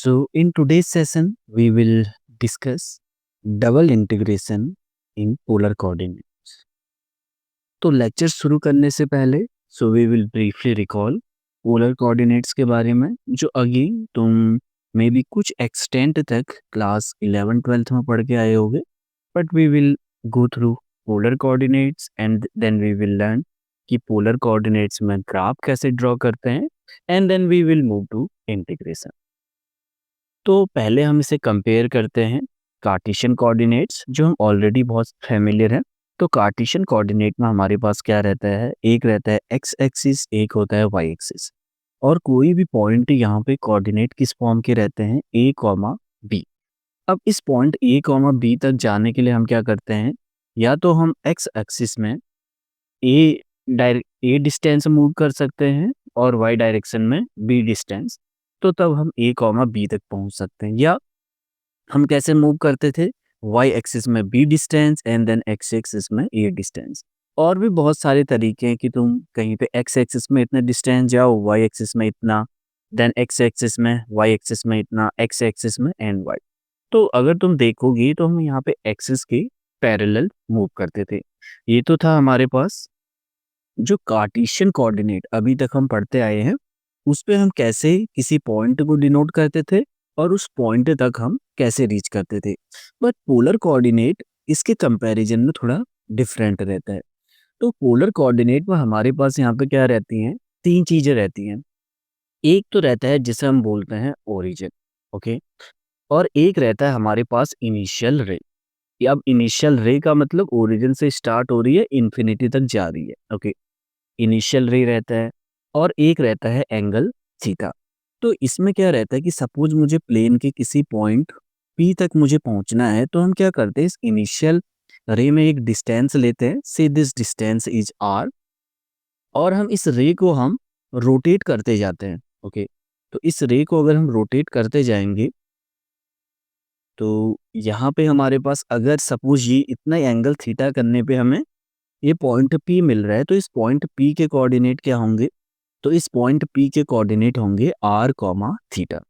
So, in today's session, we will discuss double integration in polar coordinates. तो lecture शुरू करने से पहले we will briefly recall polar coordinates के बारे में जो अगेन तुम मे बी कुछ एक्सटेंट तक क्लास 11-12 में पढ़ के आए होगे, but we will go through polar coordinates and then we will learn कि पोलर कोऑर्डिनेट्स में ग्राफ कैसे ड्रॉ करते हैं and then we will move to integration. तो पहले हम इसे कंपेयर करते हैं कार्टेशियन कोऑर्डिनेट्स जो हम ऑलरेडी बहुत फेमिलियर हैं। तो कार्टेशियन कोऑर्डिनेट में हमारे पास क्या रहता है, एक रहता है एक्स एक्सिस, एक होता है वाई एक्सिस। और कोई भी पॉइंट यहाँ पे कोऑर्डिनेट किस फॉर्म के रहते हैं, ए कॉमा बी। अब इस पॉइंट ए कॉमा बी तक जाने के लिए हम क्या करते हैं, या तो हम एक्स एक्सिस में ए डिस्टेंस मूव कर सकते हैं और वाई डायरेक्शन में बी डिस्टेंस। तो तब हम ए कॉमा बी तक पहुंच सकते हैं। या हम कैसे मूव करते थे, वाई एक्सिस में b distance and then x axis में ए डिस्टेंस। और भी बहुत सारे तरीके हैं कि तुम कहीं पे एक्स एक्सिस में इतना डिस्टेंस जाओ, वाई एक्सिस में इतना, देन एक्स एक्सिस में, वाई एक्सिस में इतना, एक्स एक्सिस में एंड वाई। तो अगर तुम देखोगे तो हम यहाँ पे एक्सिस के पैरेलल मूव करते थे। ये तो था हमारे पास जो कार्टेशियन कोऑर्डिनेट अभी तक हम पढ़ते आए हैं, उस पे हम कैसे किसी पॉइंट को डिनोट करते थे और उस पॉइंट तक हम कैसे रीच करते थे। बट पोलर कोऑर्डिनेट इसके कंपैरिजन में थोड़ा डिफरेंट रहता है। तो पोलर कोऑर्डिनेट में हमारे पास यहाँ पे क्या रहती हैं, तीन चीजें रहती हैं। एक तो रहता है जिसे हम बोलते हैं ओरिजिन, ओके। और एक रहता है हमारे पास इनिशियल रे। अब इनिशियल रे का मतलब ओरिजिन से स्टार्ट हो रही है, इन्फिनिटी तक जा रही है, ओके। इनिशियल रे रहता है और एक रहता है एंगल थीटा। तो इसमें क्या रहता है कि सपोज मुझे प्लेन के किसी पॉइंट पी तक मुझे पहुंचना है, तो हम क्या करते हैं, इस इनिशियल रे में एक डिस्टेंस लेते हैं, से दिस डिस्टेंस इज आर, और हम इस रे को हम रोटेट करते जाते हैं, ओके। तो इस रे को अगर हम रोटेट करते जाएंगे तो यहाँ पे हमारे पास अगर सपोज ये इतना एंगल थीटा करने पे हमें ये पॉइंट पी मिल रहा है, तो इस पॉइंट पी के कोऑर्डिनेट क्या होंगे, तो इस पॉइंट पी के कोऑर्डिनेट होंगे आर कॉमा थीटा।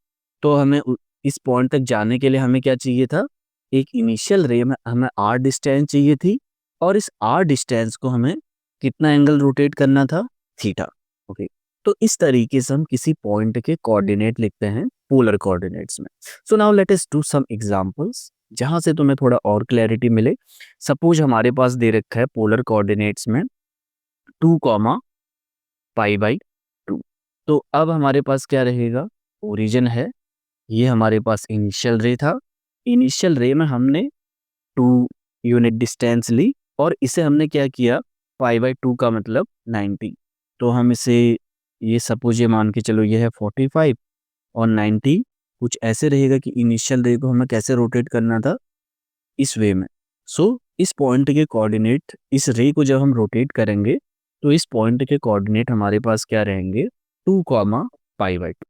तो हमें इस पॉइंट तक जाने के लिए हमें क्या चाहिए था, एक इनिशियल रे में हमें आर डिस्टेंस चाहिए थी, और इस आर डिस्टेंस को हमें कितना एंगल रोटेट करना था, थीटा, ओके। तो इस तरीके से हम किसी पॉइंट के कोऑर्डिनेट लिखते हैं पोलर कोऑर्डिनेट्स में। So now let us do some examples जहां से तुम्हें थोड़ा और क्लैरिटी मिले। सपोज हमारे पास दे रखा है पोलर कोऑर्डिनेट्स में 2 कॉमा पाई बाई 2। तो अब हमारे पास क्या रहेगा, ओरिजिन है, ये हमारे पास इनिशियल रे था। इनिशियल रे में हमने 2 यूनिट डिस्टेंस ली और इसे हमने क्या किया, पाई बाई 2 का मतलब 90। तो हम इसे ये सपोज ये मान के चलो, ये है 45 और 90 कुछ ऐसे रहेगा कि इनिशियल रे को हमें कैसे रोटेट करना था, इस वे में। इस पॉइंट के कोऑर्डिनेट, इस रे को जब हम रोटेट करेंगे तो इस पॉइंट के कोऑर्डिनेट हमारे पास क्या रहेंगे, 2 कॉमा पाई बाई 2,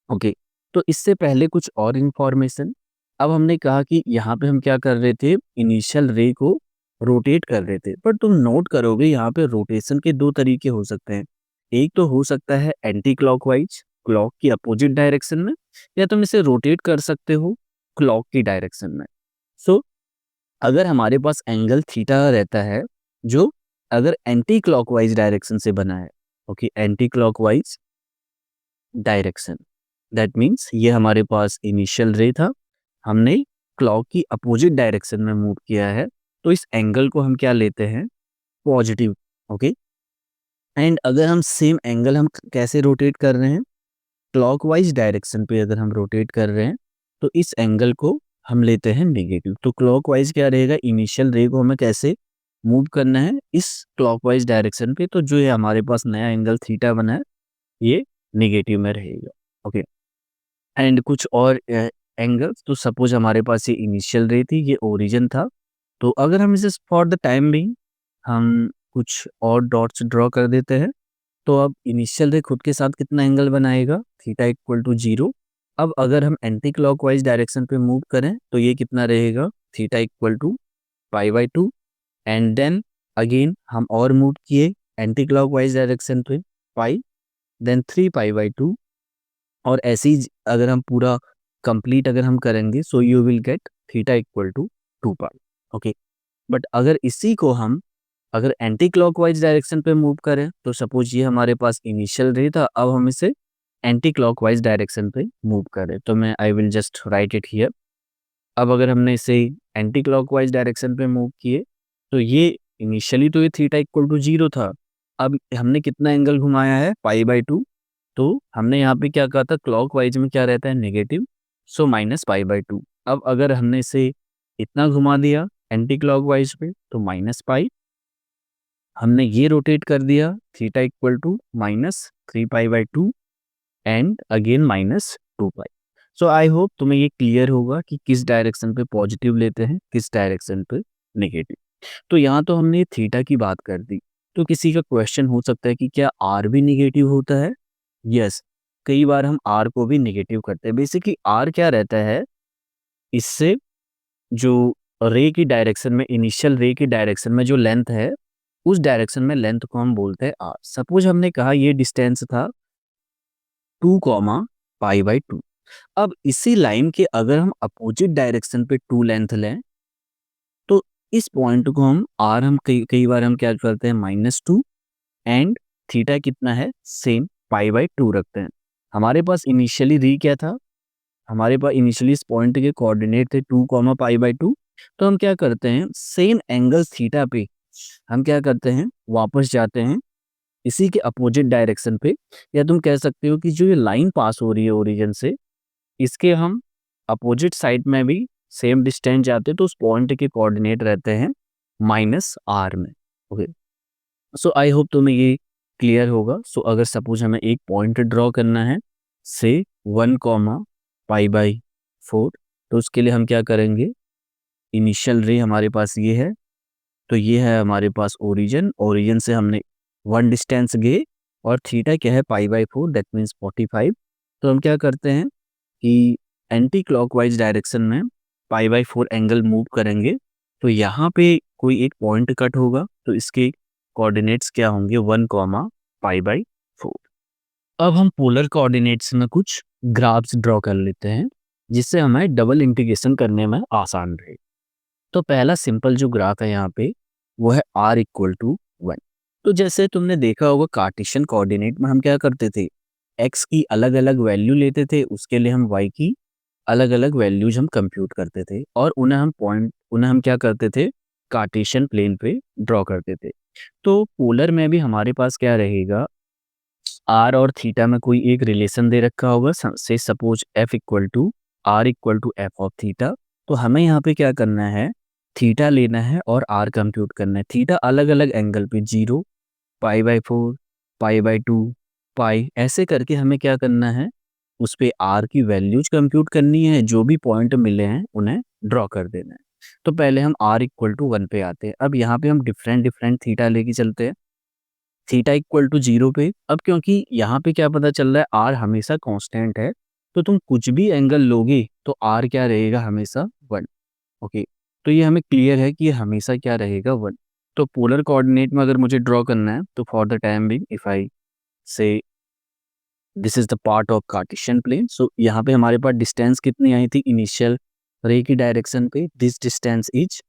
ओके। तो इससे पहले कुछ और इंफॉर्मेशन। अब हमने कहा कि यहाँ पे हम क्या कर रहे थे, इनिशियल रे को रोटेट कर रहे थे, पर तुम नोट करोगे यहाँ पे रोटेशन के दो तरीके हो सकते हैं। एक तो हो सकता है एंटी क्लॉकवाइज, क्लॉक की अपोजिट डायरेक्शन में, या तुम इसे रोटेट कर सकते हो क्लॉक की डायरेक्शन में। सो अगर हमारे पास एंगल थीटा रहता है जो अगर एंटी क्लॉकवाइज डायरेक्शन से बना है, okay, anti clockwise direction, that means ये हमारे पास इनिशियल रे था, हमने क्लॉक की अपोजिट डायरेक्शन में मूव किया है, तो इस एंगल को हम क्या लेते हैं, पॉजिटिव, ओके। एंड अगर हम सेम एंगल हम कैसे रोटेट कर रहे हैं, क्लॉकवाइज डायरेक्शन पे अगर हम रोटेट कर रहे हैं, तो इस एंगल को हम लेते हैं नेगेटिव। तो क्लॉकवाइज क्या रहेगा, इनिशियल रे को हमें कैसे मूव करना है, इस क्लॉकवाइज डायरेक्शन पे, तो जो ये हमारे पास नया एंगल थीटा बना है ये नेगेटिव में रहेगा, ओके। एंड कुछ और एंगल्स, तो सपोज हमारे पास ये इनिशियल रे थी, ये ओरिजिन था। तो अगर हम इसे फॉर द टाइम बिंग हम कुछ और डॉट्स ड्रॉ कर देते हैं, तो अब इनिशियल रे खुद के साथ कितना एंगल बनाएगा, थीटा इक्वल टू 0। अब अगर हम एंटी क्लॉकवाइज डायरेक्शन पे मूव करें तो ये कितना रहेगा, theta equal to pi by 2। And then again हम और मूव किए एंटी क्लॉकवाइज डायरेक्शन पे, पाई, देन 3 पाई बाई 2 और ऐसे ही अगर हम पूरा कंप्लीट अगर हम करेंगे, so you will get theta equal to 2 pi. Okay, but अगर इसी को हम अगर एंटी क्लॉकवाइज डायरेक्शन पे मूव करें, तो सपोज ये हमारे पास इनिशियल रे था, अब हम इसे एंटी क्लॉकवाइज डायरेक्शन पे मूव करें, तो मैं I will just right it here. अब अगर हमने इसे एंटी क्लॉकवाइज डायरेक्शन पे मूव किए, तो ये इनिशियली तो ये थीटा इक्वल टू 0 था। अब हमने कितना एंगल घुमाया है, पाई/2। तो हमने यहाँ पे क्या कहा था, क्लॉकवाइज में क्या रहता है, नेगेटिव, सो माइनस पाई/2। अब अगर हमने इसे इतना घुमा दिया एंटी क्लॉकवाइज पे, तो माइनस पाई। हमने ये रोटेट कर दिया, थीटा इक्वल टू -3 पाई/2 एंड अगेन -2 पाई। सो आई होप तुम्हें ये क्लियर होगा कि किस डायरेक्शन पे पॉजिटिव लेते हैं, किस डायरेक्शन पे नेगेटिव। तो यहाँ तो हमने थीटा की बात कर दी। तो किसी का क्वेश्चन हो सकता है कि क्या आर भी नेगेटिव होता है? यस, कई बार हम आर को भी नेगेटिव करते हैं। बेसिकली आर क्या रहता है, इससे जो रे की डायरेक्शन में, इनिशियल रे की डायरेक्शन में जो लेंथ है, उस डायरेक्शन में लेंथ को हम बोलते हैं आर। सपोज हमने कहा ये डिस्टेंस था 2, पाई/2। अब इसी लाइन के अगर हम अपोजिट डायरेक्शन पे 2 लेंथ लें, तो इस पॉइंट को हम आर, हम कई कई बार हम क्या करते हैं, -2 एंड थीटा कितना है, सेम पाई/2 रखते हैं। हमारे पास इनिशियली री क्या था, हमारे पास इनिशियली इस पॉइंट के कोऑर्डिनेट थे 2, पाई/2। तो हम क्या करते हैं, सेम एंगल थीटा पे हम क्या करते हैं, वापस जाते हैं इसी के अपोजिट डायरेक्शन पे। या तुम कह सकते हो कि जो ये लाइन पास हो रही है ओरिजिन से, इसके हम अपोजिट साइड में भी सेम डिस्टेंस जाते हैं, तो उस पॉइंट के कोऑर्डिनेट रहते हैं -r में। ओके, सो आई होप तुम्हें ये क्लियर होगा। सो अगर सपोज हमें एक पॉइंट ड्रॉ करना है, से 1, पाई/4, तो उसके लिए हम क्या करेंगे, इनिशियल रे हमारे पास ये है, तो ये है हमारे पास ओरिजिन, ओरिजिन से हमने 1 डिस्टेंस गए, और थीटा क्या है, पाई/4, दैट मीन्स 45। तो हम क्या करते हैं कि एंटी क्लॉकवाइज डायरेक्शन में पाई/4 एंगल मूव करेंगे, तो यहाँ पे कोई एक पॉइंट कट होगा, तो इसके कोऑर्डिनेट्स क्या होंगे, 1, पाई/4। अब हम पोलर कोऑर्डिनेट्स में कुछ ग्राफ्स ड्रॉ कर लेते हैं, जिससे हमें डबल इंटीग्रेशन करने में आसान रहे। तो पहला सिंपल जो ग्राफ है यहाँ पे, वो है r=1। तो जैसे तुमने देखा होगा, कार्टेशियन कोऑर्डिनेट में हम क्या करते थे, x की अलग अलग वैल्यू लेते थे, उसके लिए हम y की अलग अलग वैल्यूज हम कंप्यूट करते थे, और उन्हें हम क्या करते थे, कार्टेशियन प्लेन पे ड्रॉ करते थे। तो पोलर में भी हमारे पास क्या रहेगा, r और थीटा में कोई एक रिलेशन दे रखा होगा, से सपोज f=r=f(θ)। तो हमें यहाँ पे क्या करना है, थीटा लेना है और r कंप्यूट करना है। थीटा अलग अलग एंगल पे 0, पाई/4, पाई/2, पाई, ऐसे करके हमें क्या करना है, उस पे r की वैल्यूज कंप्यूट करनी है, जो भी पॉइंट मिले हैं उन्हें ड्रॉ कर देना है। तो पहले हम r=1 पे आते हैं। अब यहाँ पे हम डिफरेंट डिफरेंट थीटा लेके चलते हैं। θ=0 पे, अब क्योंकि यहाँ पे क्या पता चल रहा है, r हमेशा कांस्टेंट है, तो तुम कुछ भी एंगल लोगे तो r क्या रहेगा, हमेशा 1। ओके, तो ये हमें क्लियर है कि ये हमेशा क्या रहेगा, 1। तो पोलर कोऑर्डिनेट में अगर मुझे ड्रॉ करना है, तो for the time being if I say this is the part of Cartesian plane, so यहाँ पे हमारे पास डिस्टेंस कितनी आई थी, इनिशियल रे की डायरेक्शन पे, दिस डिस्टेंस इज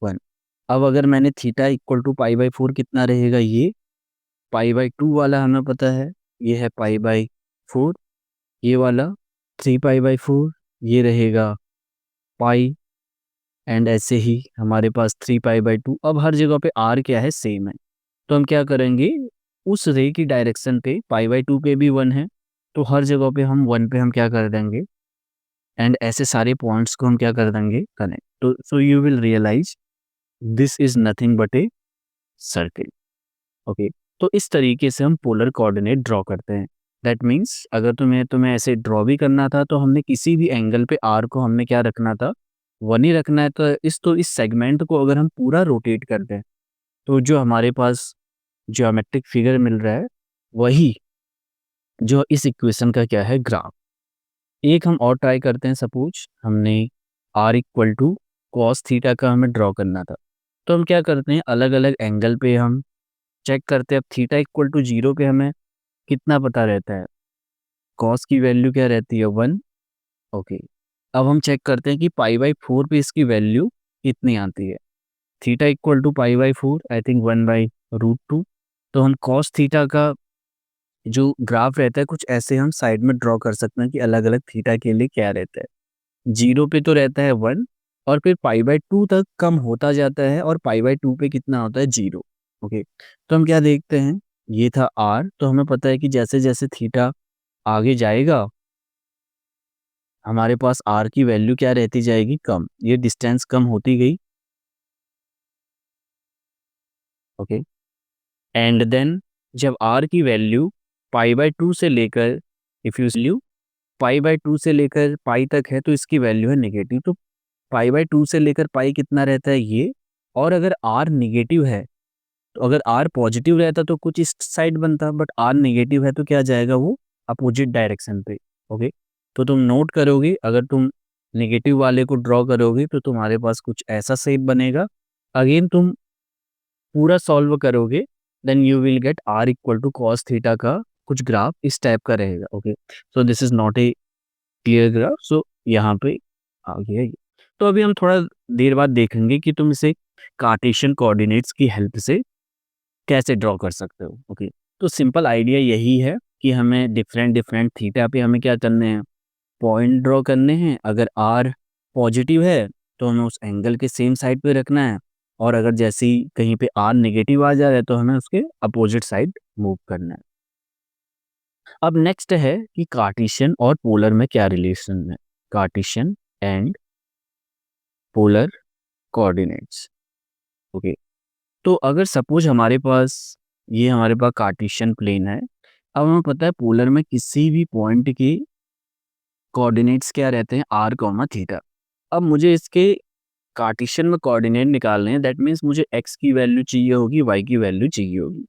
1। अब अगर मैंने θ=पाई/4 कितना रहेगा, ये पाई/2 वाला हमें पता है, ये है पाई/4, ये वाला 3 पाई/4, ये रहेगा पाई, एंड ऐसे ही हमारे पास 3 पाई/2। अब हर जगह पे r क्या है, सेम है। तो हम क्या करेंगे, उस रे की डायरेक्शन पे पाई/2 पे भी 1 है, तो हर जगह पे हम 1 पे हम क्या कर देंगे, एंड ऐसे सारे पॉइंट्स को हम क्या कर देंगे, कनेक्ट। तो so you will realise this is nothing but a circle. Okay, तो इस तरीके से हम पोलर कोऑर्डिनेट ड्रॉ करते हैं। दैट मीन्स अगर तुम्हें ऐसे ड्रॉ भी करना था, तो हमने किसी भी एंगल पे r को हमने क्या रखना था, 1 ही रखना है। तो इस सेगमेंट को अगर हम पूरा रोटेट कर दें, तो जो हमारे पास ज्योमेट्रिक फिगर मिल रहा है, वही जो इस इक्वेशन का क्या है, ग्राफ। एक हम और ट्राई करते हैं। सपोज हमने r=cos थीटा का हमें ड्रॉ करना था, तो हम क्या करते हैं, अलग अलग एंगल पे हम चेक करते हैं। अब θ=0 पे हमें कितना पता रहता है, कॉस की वैल्यू क्या रहती है 1। ओके, अब हम चेक करते हैं कि पाई/4 पे इसकी वैल्यू कितनी आती है। थीटा इक्वल टू पाई/4, आई थिंक 1/√2। तो हम कॉस थीटा का जो ग्राफ रहता है कुछ ऐसे हम साइड में ड्रॉ कर सकते हैं कि अलग अलग थीटा के लिए क्या रहता है। 0 पे तो रहता है 1, और फिर पाई/2 तक कम होता जाता है, और पाई/2 पे कितना होता है 0। ओके, तो हम क्या देखते हैं, ये था r, तो हमें पता है कि जैसे जैसे थीटा आगे जाएगा हमारे पास r की वैल्यू क्या रहती जाएगी, कम। ये डिस्टेंस कम होती गई। ओके, एंड देन जब r की वैल्यू पाई/2 से लेकर, इफ यू वैल्यू पाई/2 से लेकर पाई तक है तो इसकी वैल्यू है नेगेटिव। तो पाई/2 से लेकर पाई कितना रहता है ये, और अगर r नेगेटिव है तो अगर r पॉजिटिव रहता तो कुछ इस साइड बनता, बट r नेगेटिव है तो क्या जाएगा वो अपोजिट डायरेक्शन पे। ओके, तो तुम नोट करोगे, अगर तुम नेगेटिव वाले को ड्रॉ करोगे तो तुम्हारे पास कुछ ऐसा शेप बनेगा। अगेन तुम पूरा सॉल्व करोगे, then you will get r equal to cos theta का कुछ ग्राफ इस टाइप का रहेगा। Okay, so this is not a clear graph, so यहाँ पे आ गया ये। तो अभी हम थोड़ा देर बाद देखेंगे कि तुम इसे कार्टेशियन कोऑर्डिनेट्स की हेल्प से कैसे ड्रॉ कर सकते हो। ओके, तो सिंपल आइडिया यही है कि हमें डिफरेंट डिफरेंट थीटा पे हमें क्या करने हैं, पॉइंट ड्रॉ करने हैं। अगर r पॉजिटिव है तो हमें उस एंगल के सेम साइड पे रखना है, और अगर जैसे ही कहीं पे r नेगेटिव आ जा रहा है तो हमें उसके अपोजिट साइड मूव करना है। अब नेक्स्ट है कि कार्टेशियन और पोलर में क्या रिलेशन है, Cartesian and polar coordinates. Okay, तो अगर सपोज हमारे पास कार्टेशियन प्लेन है, अब हमें पता है पोलर में किसी भी पॉइंट की कोऑर्डिनेट्स क्या रहते हैं, r, थीटा। अब मुझे इसके कार्टेशियन में कोऑर्डिनेट निकालने हैं, दैट मीन्स मुझे x की वैल्यू चाहिए होगी, y की वैल्यू चाहिए होगी।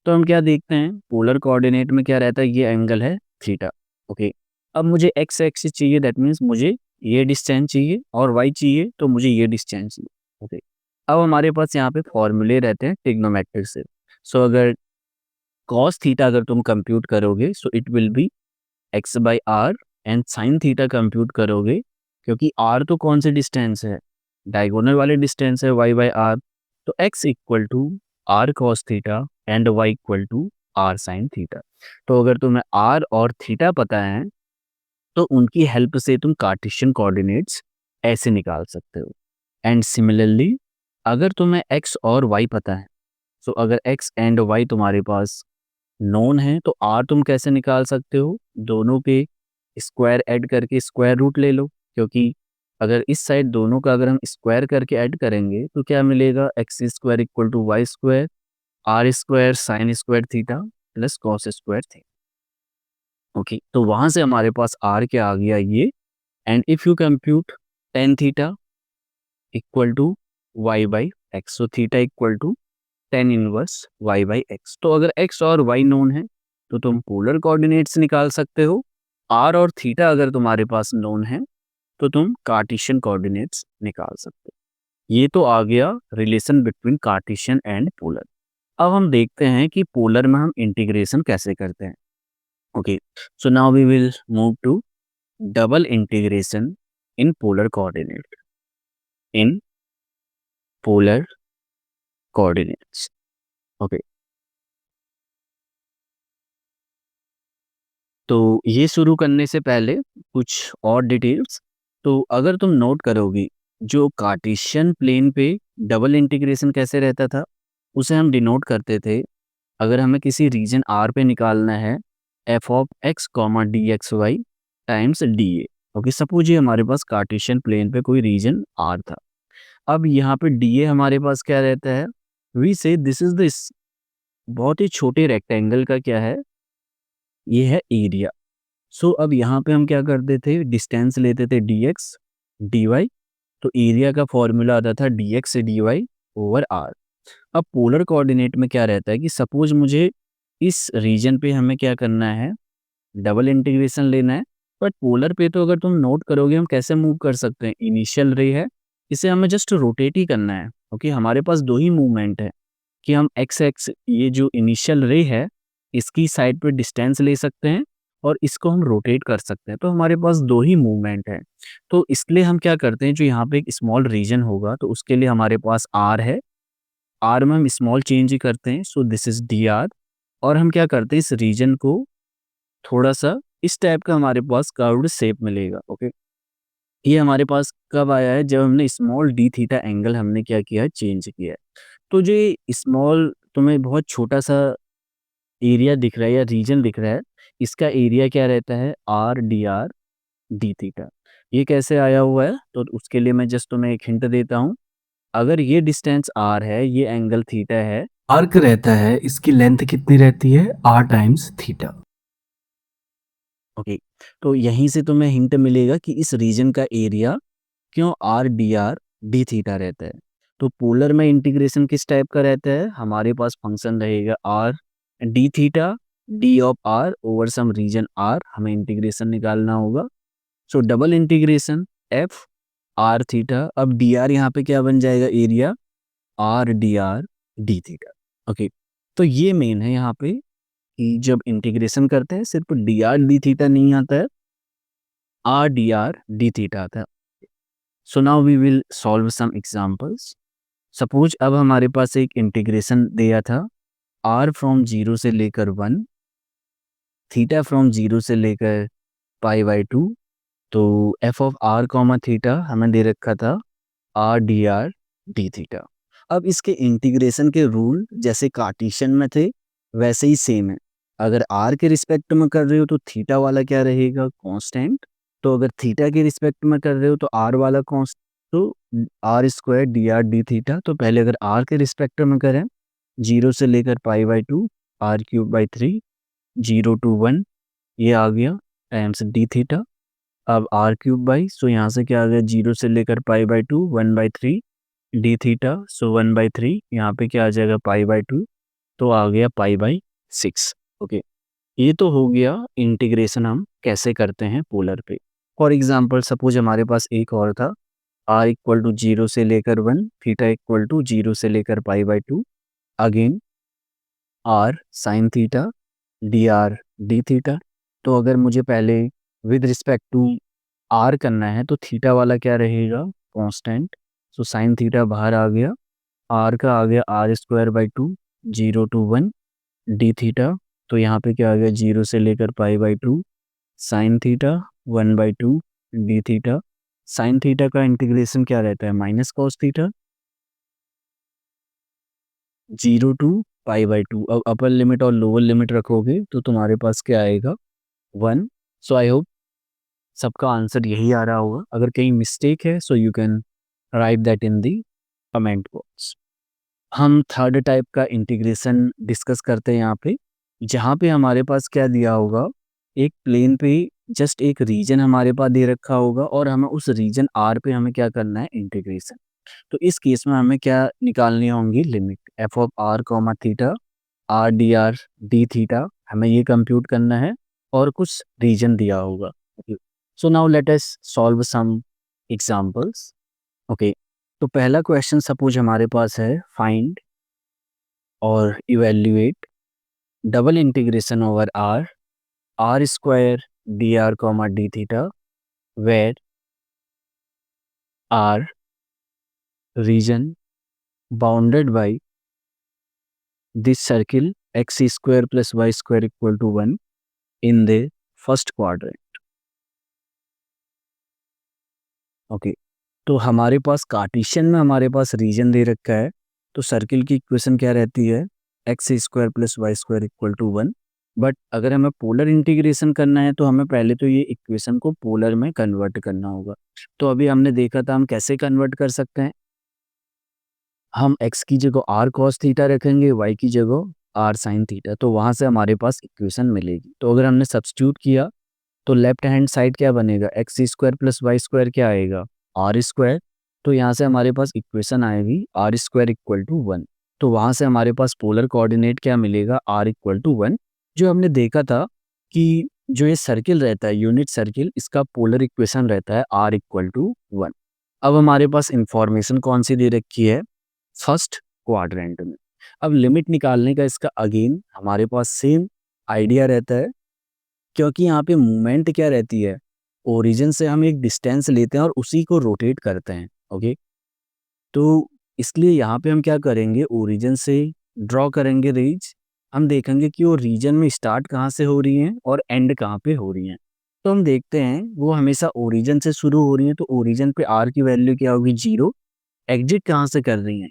तो हम क्या देखते हैं, पोलर कोऑर्डिनेट में क्या रहता है, ये एंगल है थीटा। ओके, अब मुझे x एक्सिस चाहिए, दैट मीन्स मुझे ये डिस्टेंस चाहिए, और y चाहिए तो मुझे ये डिस्टेंस चाहिए। ओके, अब हमारे पास यहाँ पे फॉर्मूले रहते हैं ट्रिग्नोमेट्रिक से। सो अगर cos थीटा अगर तुम कंप्यूट करोगे so it will be x/r, and sin theta compute करोगे, क्योंकि r तो कौन से डिस्टेंस है, डायगोनल वाले डिस्टेंस है y/r, तो x equal to r cos theta and y equal to r sin theta. तो अगर तुम्हें r और थीटा पता है तो उनकी हेल्प से तुम कार्टेशियन कोऑर्डिनेट्स ऐसे निकाल सकते हो। एंड सिमिलरली अगर तुम्हें x और y पता है, तो अगर x एंड y तुम्हारे पास नोन है तो r तुम कैसे निकाल सकते हो, दोनों पे स्क्वायर ऐड करके स्क्वायर रूट ले लो, क्योंकि अगर इस साइड दोनों का अगर हम स्क्वायर करके ऐड करेंगे तो क्या मिलेगा, x square equal to y square, r square sine square theta plus cos square theta. Okay, तो वहां से हमारे पास r क्या आ गया ये, and if you compute tan theta equal to y by x, so theta equal to tan inverse y by x. तो अगर x और y नोन है तो तुम पोलर कोऑर्डिनेट्स निकाल सकते हो, r और थीटा अगर तुम्हारे पास नोन है तो तुम कार्टेशियन कोऑर्डिनेट्स निकाल सकते हो। ये तो आ गया relation between Cartesian and polar. अब हम देखते हैं कि पोलर में हम इंटीग्रेशन कैसे करते हैं। Okay, so now we will move to double integration in polar coordinate, in polar coordinates. Okay, तो ये शुरू करने से पहले कुछ और डिटेल्स। तो अगर तुम नोट करोगी, जो कार्टेशियन प्लेन पे डबल इंटीग्रेशन कैसे रहता था, उसे हम डिनोट करते थे, अगर हमें किसी रीजन r पे निकालना है, f of x comma d x y times d a. Okay, suppose ये हमारे पास कार्टेशियन प्लेन पे कोई रीजन r था। अब यहाँ पे डी ए हमारे पास क्या रहता है, वी से दिस इज दिस, बहुत ही छोटे रेक्टेंगल का क्या है, ये है एरिया। सो अब यहाँ पे हम क्या करते थे, डिस्टेंस लेते थे dx dy, तो एरिया का फॉर्मूला आता था dx dy ओवर r। अब पोलर कोऑर्डिनेट में क्या रहता है कि सपोज मुझे इस रीजन पे हमें क्या करना है, डबल इंटीग्रेशन लेना है, बट पोलर पे तो अगर तुम नोट करोगे हम कैसे मूव कर सकते हैं, इनिशियल रे है, इसे हमें जस्ट रोटेट ही करना है। ओके, हमारे पास दो ही मूवमेंट है कि हम एक्स एक्स, ये जो इनिशियल रे है इसकी साइड पे डिस्टेंस ले सकते हैं, और इसको हम रोटेट कर सकते हैं। तो हमारे पास 2 ही मूवमेंट है। तो इसलिए हम क्या करते हैं, जो यहाँ पे एक स्मॉल रीजन होगा तो उसके लिए हमारे पास r है। r में हम स्मॉल चेंज ही करते हैं, सो दिस इज़ dr। और हम क्या करते हैं, इस रीजन को थोड़ा-सा इस टाइप का हमारे पास कर्व्ड शेप मिलेगा, ओके। ये हमारे पास कब आया है, जब हमने स्मॉल d थीटा एंगल हमने क्या किया है, चेंज किया है। तो जो ये स्मॉल तुम्हें बहुत छोटा-सा एरिया दिख रहा है या रीजन दिख रहा है, इसका एरिया क्या रहता है, r dr d थीटा। ये कैसे आया हुआ है, तो उसके लिए मैं जस्ट तुम्हें एक हिंट देता हूँ। अगर ये डिस्टेंस r है, ये एंगल थीटा है, आर्क रहता है, इसकी लेंथ कितनी रहती है, r टाइम्स थीटा। ओके, तो यहीं से तुम्हें हिंट मिलेगा कि इस रीजन का एरिया क्यों r dr d थीटा रहता है। तो पोलर में इंटीग्रेशन किस टाइप का रहता है, हमारे पास फंक्शन रहेगा r d theta d of r over some region r, हमें इंटीग्रेशन निकालना होगा। So double integration f r theta. अब dr यहाँ पे क्या बन जाएगा, area r dr d theta. Okay, तो ये मेन है यहाँ पे कि जब इंटीग्रेशन करते हैं सिर्फ dr d थीटा नहीं आता है, r dr d थीटा आता है। So now we will solve some examples. Suppose अब हमारे पास एक इंटीग्रेशन दिया था, r फ्रॉम 0 से लेकर 1, थीटा फ्रॉम 0 से लेकर पाई बाई 2। तो f of r comma theta हमें दे रखा था r dr d थीटा। अब इसके इंटीग्रेशन के रूल जैसे कार्टेशियन में थे वैसे ही सेम है। अगर r के रिस्पेक्ट में कर रहे हो तो थीटा वाला क्या रहेगा, कांस्टेंट। तो अगर थीटा के रिस्पेक्ट में कर रहे हो तो r वाला कांस्टेंट, तो r square d R D theta. तो पहले अगर r के रिस्पेक्ट में करें 0 से लेकर pi by 2, r cube by 3, 0 to 1, ये आ गया टाइम्स डी थीटा। अब r क्यूब बाई, सो यहाँ से क्या आ गया, 0 से लेकर pi by 2, 1/3 d theta. So 1/3 यहाँ पे क्या आ जाएगा, पाई बाई 2, तो आ गया पाई बाई 6। ओके, ये तो हो गया इंटीग्रेशन हम कैसे करते हैं पोलर पे। फॉर एग्जाम्पल सपोज हमारे पास एक और था, r इक्वल टू 0 से लेकर 1, थीटा इक्वल टू 0 से लेकर pi by 2, again r sine theta D R D theta. तो अगर मुझे पहले विद रिस्पेक्ट टू r करना है तो थीटा वाला क्या रहेगा, कांस्टेंट। सो साइन थीटा बाहर आ गया, r का आ गया r square by 2, 0 to 1 d theta. तो यहाँ पे क्या आ गया, 0 से लेकर pi by 2 sine theta 1/2 d theta. Sine theta का इंटीग्रेशन क्या रहता है, minus cos theta, 0 to pi by 2। अब अपर लिमिट और लोअर लिमिट रखोगे तो तुम्हारे पास क्या आएगा, 1। सो आई होप सबका आंसर यही आ रहा होगा। अगर कहीं मिस्टेक है so you can write that in the comment box. हम थर्ड टाइप का इंटीग्रेशन डिस्कस करते हैं यहाँ पे, जहाँ पे हमारे पास क्या दिया होगा, एक प्लेन पे जस्ट एक रीजन हमारे पास दे रखा होगा और हमें उस रीजन आर पे हमें क्या करना है, इंटीग्रेशन। तो इस केस में हमें क्या निकालनी होंगी, limit F of R comma theta R D theta, हमें ये कंप्यूट करना है और कुछ रीजन दिया होगा। So now let us solve some examples. Okay, तो पहला क्वेश्चन सपोज हमारे पास है, फाइंड और evaluate double integration over r square d r comma d theta, where r region bounded by this circle x square plus y square equal to 1 in the first quadrant। Okay, तो हमारे पास Cartesian में हमारे पास reason दे रखा है, तो circle की equation क्या रहती है, x square plus y square equal to 1। But अगर हमें पोलर इंटीग्रेशन करना है तो हमें पहले तो ये इक्वेशन को पोलर में कन्वर्ट करना होगा। तो अभी हमने देखा था हम कैसे कन्वर्ट कर सकते हैं, हम x की जगह r cos थीटा रखेंगे, y की जगह r sin थीटा, तो वहाँ से हमारे पास इक्वेशन मिलेगी। तो अगर हमने सब्स्टिट्यूट किया तो लेफ्ट हैंड साइड क्या बनेगा, x square plus y square क्या आएगा, आर स्क्वायर। तो यहाँ से हमारे पास इक्वेशन आएगी आर स्क्वायर इक्वल टू 1। तो वहाँ से हमारे पास पोलर कोऑर्डिनेट क्या मिलेगा, आर इक्वल टू 1। जो हमने देखा था कि जो ये सर्किल रहता है, यूनिट सर्किल, इसका पोलर इक्वेशन रहता है आर इक्वल टू 1। अब हमारे पास इंफॉर्मेशन कौन सी दे रखी है, फर्स्ट क्वाड्रेंट में। अब लिमिट निकालने का इसका अगेन हमारे पास सेम आइडिया रहता है क्योंकि यहाँ पे मूवमेंट क्या रहती है, ओरिजिन से हम एक डिस्टेंस लेते हैं और उसी को रोटेट करते हैं। ओके, तो इसलिए यहाँ पे हम क्या करेंगे, ओरिजिन से ड्रॉ करेंगे रेज। हम देखेंगे कि वो रीजन में स्टार्ट कहाँ से हो रही हैं और एंड कहाँ पे हो रही हैं। तो हम देखते हैं वो हमेशा ओरिजिन से शुरू हो रही हैं, तो ओरिजिन पे आर की वैल्यू क्या होगी, 0। एग्जिट कहाँ से कर रही हैं,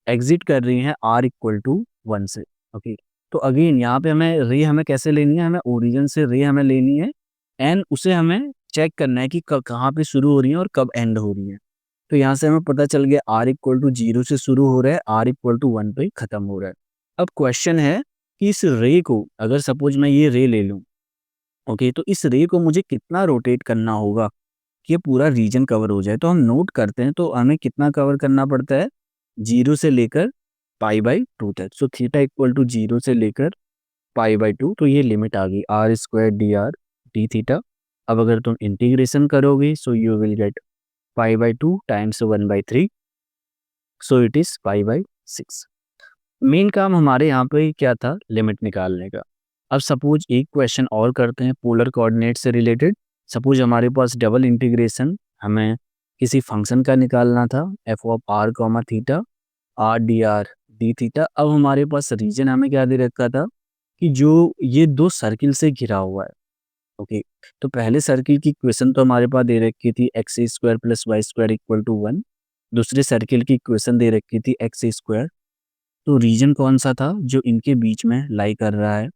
एग्जिट कर रही हैं आर इक्वल टू 1 से। ओके, तो अगेन यहाँ पे हमें कैसे लेनी है, हमें ओरिजिन से रे हमें लेनी है एंड उसे हमें चेक करना है कि कहाँ पे शुरू हो रही है और कब एंड हो रही है। तो यहाँ से हमें पता चल गया आर इक्वल टू 0 से शुरू हो रहा है, आर इक्वल टू 1 पे खत्म हो रहा है। अब क्वेश्चन है कि इस रे को, अगर सपोज मैं ये रे ले लूँ, ओके, तो इस रे को मुझे कितना रोटेट करना होगा कि ये पूरा रीजन कवर हो जाए। तो हम नोट करते हैं, तो हमें कितना कवर करना पड़ता है, 0 से लेकर π/2 तक। सो थीटा इक्वल टू 0 से लेकर π/2, तो ये लिमिट आ गई r² dr d थीटा। अब अगर तुम इंटीग्रेशन करोगे, so you will get π/2 times 1/3, so it is π/6। Main काम हमारे यहाँ पे क्या था, लिमिट निकालने का। अब सपोज एक क्वेश्चन और करते हैं पोलर कोऑर्डिनेट से रिलेटेड। सपोज हमारे पास डबल इंटीग्रेशन, हमें किसी फंक्शन का निकालना था, F of R comma theta R D R D theta. अब हमारे पास रीजन हमें क्या दे रखा था कि जो ये दो सर्किल से घिरा हुआ है। ओके, तो पहले सर्किल की इक्वेशन तो हमारे पास दे रखी थी x² + y² = 1। दूसरे सर्किल की इक्वेशन दे रखी थी x²। तो रीजन कौन सा था जो इनके बीच में लाई कर रहा है,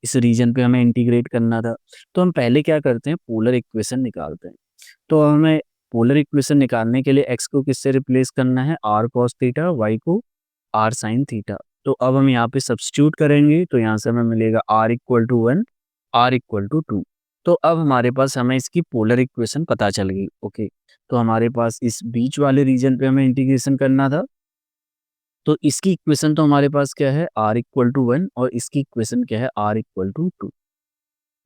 इस रीजन पे हमें इंटीग्रेट करना था। तो हम पहले क्या करते हैं, पोलर इक्वेशन निकालते हैं। तो हमें पोलर इक्वेशन निकालने के लिए x को किससे रिप्लेस करना है, r cos थीटा, y को r sin थीटा। तो अब हम यहाँ पे सब्स्टिट्यूट करेंगे, तो यहाँ से हमें मिलेगा r = 1, r = 2। तो अब हमारे पास हमें इसकी पोलर इक्वेशन पता चल गई। ओके, तो हमारे पास इस बीच वाले रीजन पे हमें इंटीग्रेशन करना था। तो इसकी इक्वेशन तो हमारे पास क्या है, r = 1, और इसकी इक्वेशन क्या है, r = 2।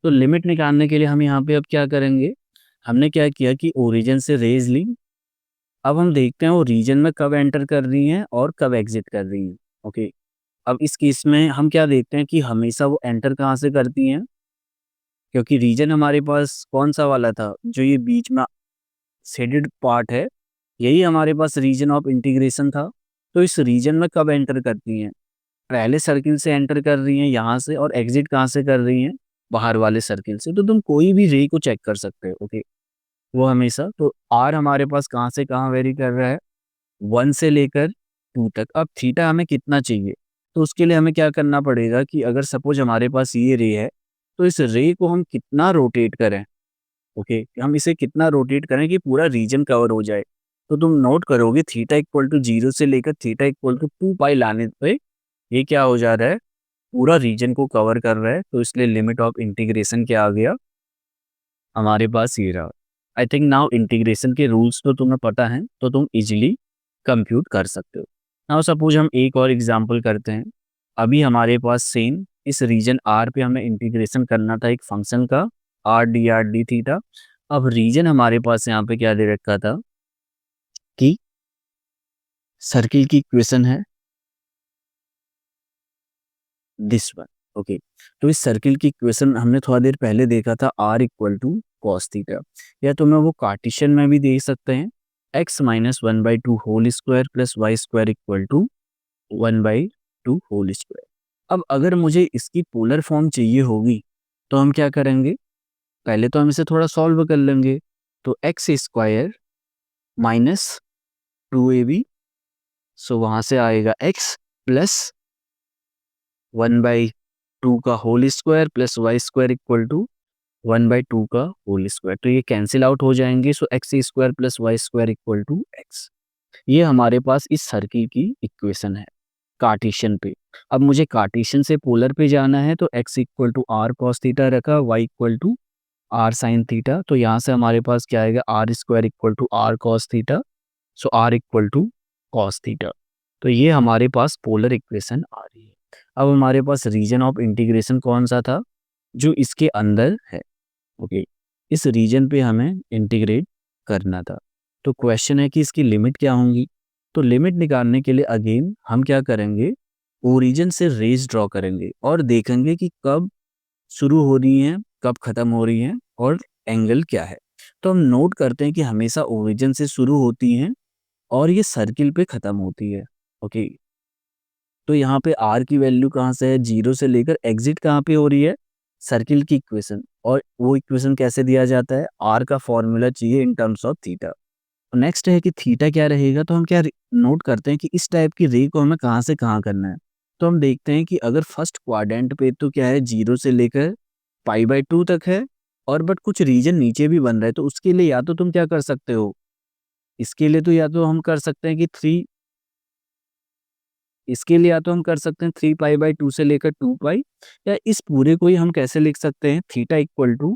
तो लिमिट निकालने के लिए हम यहाँ पे अब क्या करेंगे, हमने क्या किया कि ओरिजिन से रेज ली। अब हम देखते हैं वो रीजन में कब एंटर कर रही हैं और कब एग्जिट कर रही हैं। ओके, अब इस केस में हम क्या देखते हैं कि हमेशा वो एंटर कहाँ से करती हैं, क्योंकि रीजन हमारे पास कौन सा वाला था, जो ये बीच में शेडेड पार्ट है, यही हमारे पास रीजन ऑफ इंटीग्रेशन था। तो इस रीजन में कब एंटर करती हैं, पहले सर्किल से एंटर कर रही हैं यहाँ से, और एग्जिट कहाँ से कर रही हैं, बाहर वाले सर्किल से। तो तुम कोई भी रे को चेक कर सकते हो। ओके, वो हमेशा, तो आर हमारे पास कहाँ से कहाँ वेरी कर रहा है, 1 से लेकर 2 तक। अब थीटा हमें कितना चाहिए, तो उसके लिए हमें क्या करना पड़ेगा कि अगर सपोज हमारे पास ये रे है, तो इस रे को हम कितना रोटेट करें। ओके, हम इसे कितना रोटेट करें कि पूरा रीजन कवर हो जाए। तो तुम नोट करोगे थीटा इक्वल टू 0 से लेकर थीटा इक्वल टू 2 लाने पे ये क्या हो जा रहा है, पूरा रीजन को कवर कर रहा है। तो इसलिए लिमिट ऑफ इंटीग्रेशन क्या आ गया हमारे पास, ये रहा। आई थिंक नाउ इंटीग्रेशन के रूल्स तो तुम्हें पता है, तो तुम इजीली कंप्यूट कर सकते हो। नाउ सपोज हम एक और एग्जांपल करते हैं। अभी हमारे पास सेम इस रीजन आर पे हमें इंटीग्रेशन करना था एक फंक्शन का, आर डी थीटा। अब रीजन हमारे पास यहाँ पे क्या दे रखा था कि सर्किल की इक्वेशन है दिस वन। ओके, तो इस सर्किल की इक्वेशन हमने थोड़ा देर पहले देखा था, r = cos थीटा, या तो मैं वो कार्टेशियन में भी देख सकते हैं, x - 1/2 होल स्क्वायर प्लस y² = 1/2 होल स्क्वायर। अब अगर मुझे इसकी पोलर फॉर्म चाहिए होगी, तो हम क्या करेंगे, पहले तो हम इसे थोड़ा सॉल्व कर लेंगे। तो x² - 2ab, सो वहाँ से आएगा x प्लस 1/2 का होल स्क्वायर प्लस y² = 1/2 का होल स्क्वायर। तो ये कैंसिल आउट हो जाएंगे, सो x² प्लस y² = x। ये हमारे पास इस सर्किल की इक्वेशन है कार्टेशियन पे। अब मुझे कार्टेशियन से पोलर पे जाना है, तो x = r cos थीटा रखा, y = r sin थीटा। तो यहाँ से हमारे पास क्या आएगा, r² = r cos थीटा, सो r = cos थीटा। तो ये हमारे पास पोलर इक्वेशन आ रही है। अब हमारे पास रीजन ऑफ इंटीग्रेशन कौन सा था, जो इसके अंदर है। ओके, इस रीजन पे हमें इंटीग्रेट करना था। तो क्वेश्चन है कि इसकी लिमिट क्या होंगी। तो लिमिट निकालने के लिए अगेन हम क्या करेंगे, ओरिजिन से रेज ड्रॉ करेंगे और देखेंगे कि कब शुरू हो रही हैं, कब खत्म हो रही हैं और एंगल क्या है। तो हम नोट करते हैं कि हमेशा ओरिजिन से शुरू होती हैं और ये सर्किल पे खत्म होती है। ओके, तो यहाँ पे आर की वैल्यू कहाँ से है, 0 से लेकर एग्जिट कहाँ पे हो रही है, सर्किल की इक्वेशन। और वो इक्वेशन कैसे दिया जाता है, आर का फॉर्मूला चाहिए in terms of theta. Next है कि थीटा क्या रहेगा, तो हम क्या नोट करते हैं कि इस टाइप की रे को हमें कहाँ से कहाँ करना है। तो हम देखते हैं कि अगर फर्स्ट क्वाड्रेंट पे तो क्या है, 0 से लेकर π/2 तक है, और बट कुछ रीजन नीचे भी बन रहा है, तो उसके लिए या तो तुम क्या कर सकते हो, इसके लिए तो या तो हम कर सकते हैं कि 3, इसके लिए या तो हम कर सकते हैं 3π/2 से लेकर 2π, या इस पूरे को ही हम कैसे लिख सकते हैं, थीटा इक्वल टू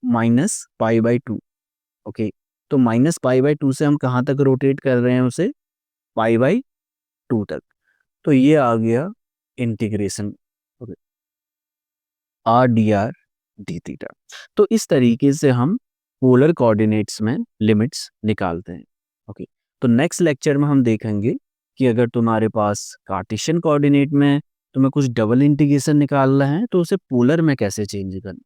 -π/2। ओके, तो -π/2 से हम कहाँ तक रोटेट कर रहे हैं उसे, π/2 तक। तो ये आ गया integration, okay, R D R D theta. तो इस तरीके से हम पोलर कोऑर्डिनेट्स में लिमिट्स निकालते हैं। ओके, तो नेक्स्ट लेक्चर में हम देखेंगे कि अगर तुम्हारे पास कार्टेशियन कोऑर्डिनेट में तुम्हें कुछ डबल इंटीग्रेशन निकालना है तो उसे पोलर में कैसे चेंज करना।